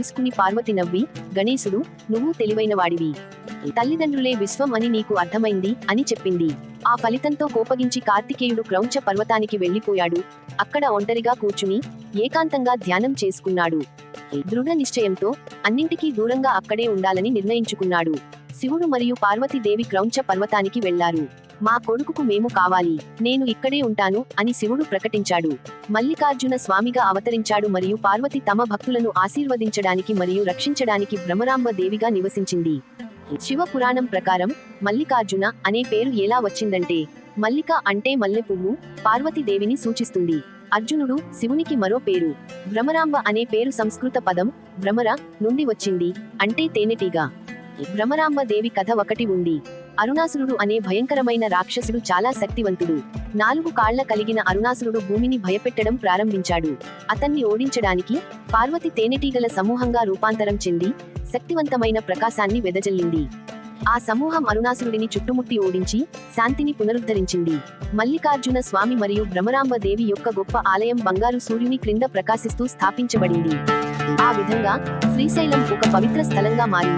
చూసుకుని పార్వతి నవ్వి, గణేశుడు, నువ్వు తెలివైనవాడివి. తల్లిదండ్రులే విశ్వం అని నీకు అర్థమైంది అని చెప్పింది. ఆ ఫలితంతో కోపగించి కార్తికేయుడు క్రౌంచ పర్వతానికి వెళ్లిపోయాడు. అక్కడ ఒంటరిగా కూర్చుని ఏకాంతంగా ధ్యానం చేసుకున్నాడు. దృఢ నిశ్చయంతో అన్నింటికీ దూరంగా అక్కడే ఉండాలని నిర్ణయించుకున్నాడు. శివుడు మరియు పార్వతీదేవి క్రౌంచ పర్వతానికి వెళ్లారు. మా కొడుకుకు మేము కావాలి, నేను ఇక్కడే ఉంటాను అని శివుడు ప్రకటించాడు. మల్లికార్జున స్వామిగా అవతరించాడు మరియు పార్వతి తమ భక్తులను ఆశీర్వదించడానికి మరియు రక్షించడానికి భ్రమరాంబ దేవిగా నివసించింది. శివ పురాణం ప్రకారం మల్లికార్జున అనే పేరు ఎలా వచ్చిందంటే, మల్లిక అంటే మల్లె పువ్వు, పార్వతీదేవిని సూచిస్తుంది. అర్జునుడు శివునికి మరో పేరు. భ్రమరాంబ అనే పేరు సంస్కృత పదం భ్రమర నుండి వచ్చింది, అంటే తేనెటీగ. భ్రమరాంబ దేవి కథ ఒకటి ఉంది. అరుణాసురుడు అనే భయంకరమైన రాక్షసుడు చాలా శక్తివంతుడు. 4 కాళ్ల కలిగిన అరుణాసురుడు భూమిని భయపెట్టడం ప్రారంభించాడు. అతన్ని ఓడించడానికి పార్వతి తేనెటీగల సమూహంగా రూపాంతరం చెంది శక్తివంతమైన ప్రకాశాన్ని వెదజల్లింది. ఆ సమూహం అరుణాసురుడిని చుట్టుముట్టి ఓడించి శాంతిని పునరుద్ధరించింది. మల్లికార్జున స్వామి మరియు భ్రమరాంబ దేవి యొక్క గొప్ప ఆలయం బంగారు సూర్యుని క్రింద ప్రకాశిస్తూ స్థాపించబడింది. ఆ విధంగా శ్రీశైలం ఒక పవిత్ర స్థలంగా మారింది.